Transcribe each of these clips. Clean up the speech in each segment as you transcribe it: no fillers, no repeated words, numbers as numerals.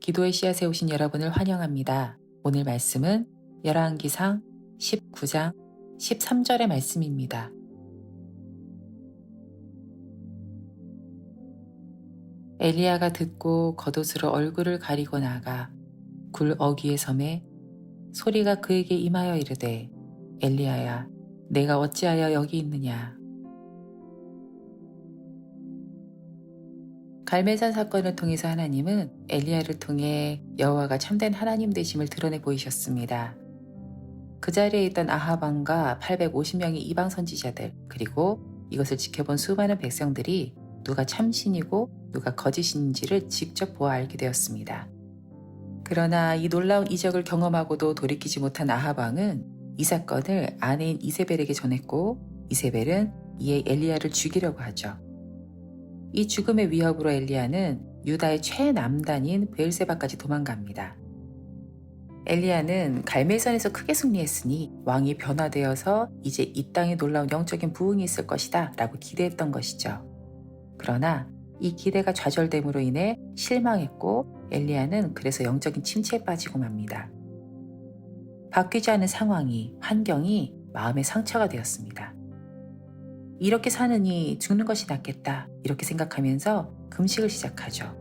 기도의 씨앗에 오신 여러분을 환영합니다. 오늘 말씀은 열왕기상 19장 13절의 말씀입니다. 엘리야가 듣고 겉옷으로 얼굴을 가리고 나가 굴 어귀에 섬에 소리가 그에게 임하여 이르되 엘리야야 내가 어찌하여 여기 있느냐. 갈멜산 사건을 통해서 하나님은 엘리야를 통해 여호와가 참된 하나님 되심을 드러내 보이셨습니다. 그 자리에 있던 아합 왕과 850명의 이방 선지자들 그리고 이것을 지켜본 수많은 백성들이 누가 참신이고 누가 거짓인지를 직접 보아 알게 되었습니다. 그러나 이 놀라운 이적을 경험하고도 돌이키지 못한 아합 왕은 이 사건을 아내인 이세벨에게 전했고 이세벨은 이에 엘리야를 죽이려고 하죠. 이 죽음의 위협으로 엘리야는 유다의 최남단인 브엘세바까지 도망갑니다. 엘리야는 갈멜산에서 크게 승리했으니 왕이 변화되어서 이제 이 땅에 놀라운 영적인 부흥이 있을 것이다 라고 기대했던 것이죠. 그러나 이 기대가 좌절됨으로 인해 실망했고 엘리야는 그래서 영적인 침체에 빠지고 맙니다. 바뀌지 않은 상황이, 환경이 마음의 상처가 되었습니다. 이렇게 사느니 죽는 것이 낫겠다 이렇게 생각하면서 금식을 시작하죠.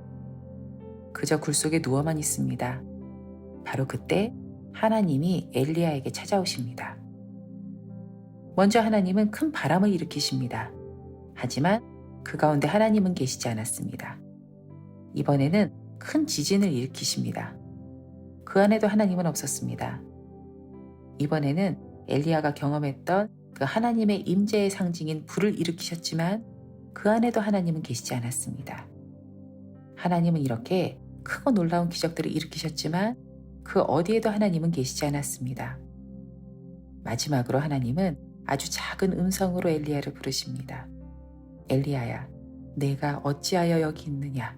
그저 굴 속에 누워만 있습니다. 바로 그때 하나님이 엘리야에게 찾아오십니다. 먼저 하나님은 큰 바람을 일으키십니다. 하지만 그 가운데 하나님은 계시지 않았습니다. 이번에는 큰 지진을 일으키십니다. 그 안에도 하나님은 없었습니다. 이번에는 엘리야가 경험했던 그 하나님의 임재의 상징인 불을 일으키셨지만 그 안에도 하나님은 계시지 않았습니다. 하나님은 이렇게 크고 놀라운 기적들을 일으키셨지만 그 어디에도 하나님은 계시지 않았습니다. 마지막으로 하나님은 아주 작은 음성으로 엘리야를 부르십니다. 엘리야야, 내가 어찌하여 여기 있느냐?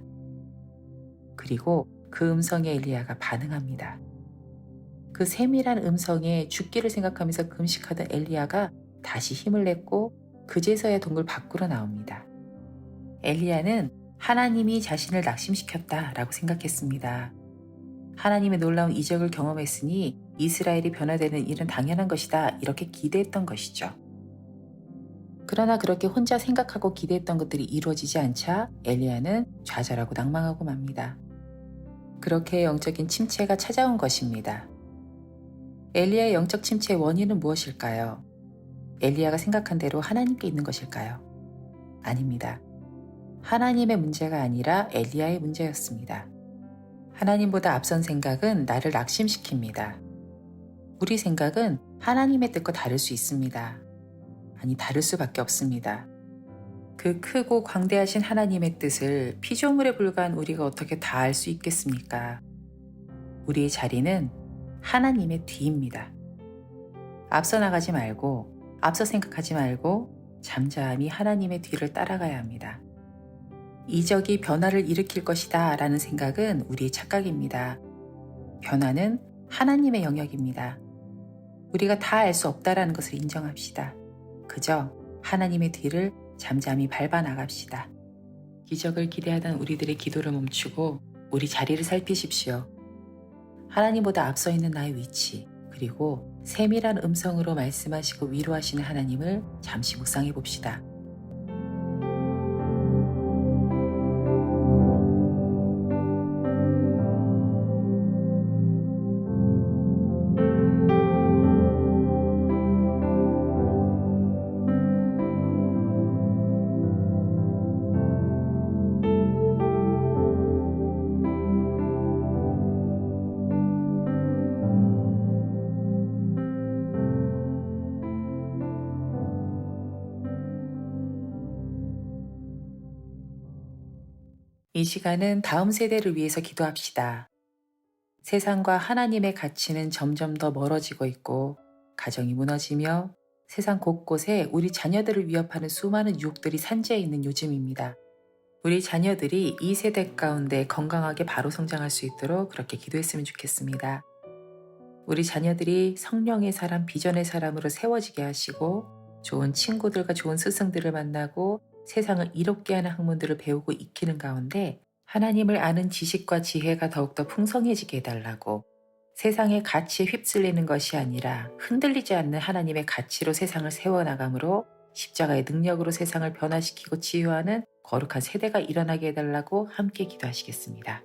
그리고 그 음성에 엘리야가 반응합니다. 그 세밀한 음성에 죽기를 생각하면서 금식하던 엘리야가 다시 힘을 냈고 그제서야 동굴 밖으로 나옵니다. 엘리야는 하나님이 자신을 낙심시켰다라고 생각했습니다. 하나님의 놀라운 이적을 경험했으니 이스라엘이 변화되는 일은 당연한 것이다 이렇게 기대했던 것이죠. 그러나 그렇게 혼자 생각하고 기대했던 것들이 이루어지지 않자 엘리야는 좌절하고 낭망하고 맙니다. 그렇게 영적인 침체가 찾아온 것입니다. 엘리야의 영적 침체의 원인은 무엇일까요? 엘리야가 생각한 대로 하나님께 있는 것일까요? 아닙니다. 하나님의 문제가 아니라 엘리야의 문제였습니다. 하나님보다 앞선 생각은 나를 낙심시킵니다. 우리 생각은 하나님의 뜻과 다를 수 있습니다. 아니, 다를 수밖에 없습니다. 그 크고 광대하신 하나님의 뜻을 피조물에 불과한 우리가 어떻게 다 알 수 있겠습니까? 우리의 자리는 하나님의 뒤입니다. 앞서 나가지 말고 앞서 생각하지 말고 잠잠히 하나님의 뒤를 따라가야 합니다. 이적이 변화를 일으킬 것이다 라는 생각은 우리의 착각입니다. 변화는 하나님의 영역입니다. 우리가 다 알 수 없다라는 것을 인정합시다. 그저 하나님의 뒤를 잠잠히 밟아 나갑시다. 기적을 기대하던 우리들의 기도를 멈추고 우리 자리를 살피십시오. 하나님보다 앞서 있는 나의 위치, 그리고 세밀한 음성으로 말씀하시고 위로하시는 하나님을 잠시 묵상해 봅시다. 이 시간은 다음 세대를 위해서 기도합시다. 세상과 하나님의 가치는 점점 더 멀어지고 있고 가정이 무너지며 세상 곳곳에 우리 자녀들을 위협하는 수많은 유혹들이 산재해 있는 요즘입니다. 우리 자녀들이 이 세대 가운데 건강하게 바로 성장할 수 있도록 그렇게 기도했으면 좋겠습니다. 우리 자녀들이 성령의 사람, 비전의 사람으로 세워지게 하시고 좋은 친구들과 좋은 스승들을 만나고 세상을 이롭게 하는 학문들을 배우고 익히는 가운데 하나님을 아는 지식과 지혜가 더욱더 풍성해지게 해달라고, 세상의 가치에 휩쓸리는 것이 아니라 흔들리지 않는 하나님의 가치로 세상을 세워나가므로 십자가의 능력으로 세상을 변화시키고 치유하는 거룩한 세대가 일어나게 해달라고 함께 기도하시겠습니다.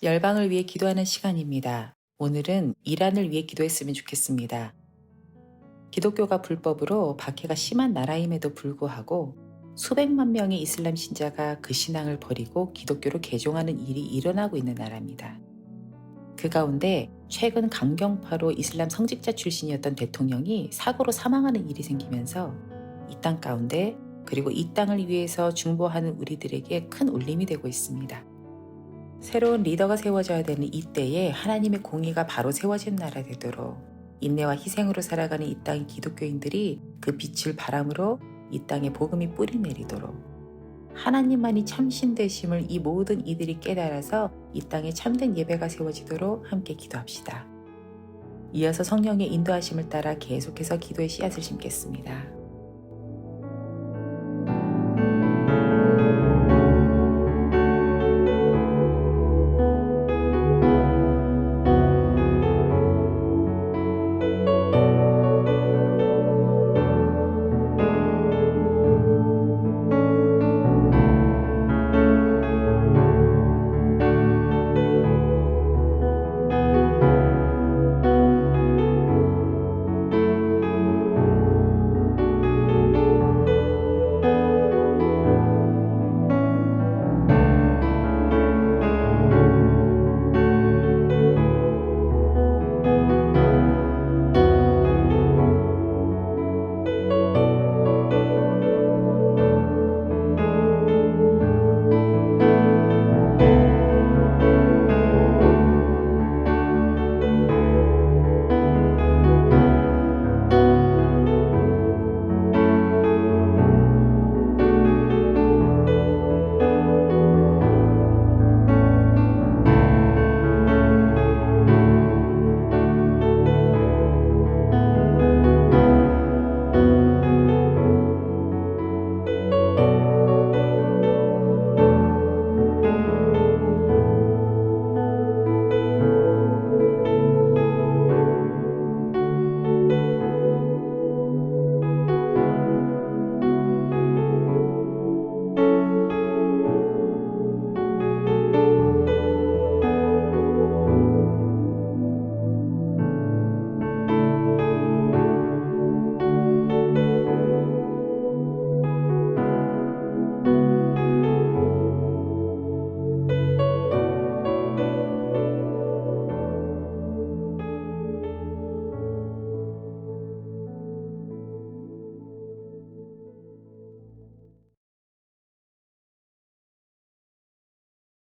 열방을 위해 기도하는 시간입니다. 오늘은 이란을 위해 기도했으면 좋겠습니다. 기독교가 불법으로 박해가 심한 나라임에도 불구하고 수백만 명의 이슬람 신자가 그 신앙을 버리고 기독교로 개종하는 일이 일어나고 있는 나라입니다. 그 가운데 최근 강경파로 이슬람 성직자 출신이었던 대통령이 사고로 사망하는 일이 생기면서 이 땅 가운데 그리고 이 땅을 위해서 중보하는 우리들에게 큰 울림이 되고 있습니다. 새로운 리더가 세워져야 되는 이때에 하나님의 공의가 바로 세워진 나라 되도록 인내와 희생으로 살아가는 이 땅의 기독교인들이 그 빛을 바람으로 이 땅에 복음이 뿌리 내리도록 하나님만이 참신 되심을 이 모든 이들이 깨달아서 이 땅에 참된 예배가 세워지도록 함께 기도합시다. 이어서 성령의 인도하심을 따라 계속해서 기도의 씨앗을 심겠습니다.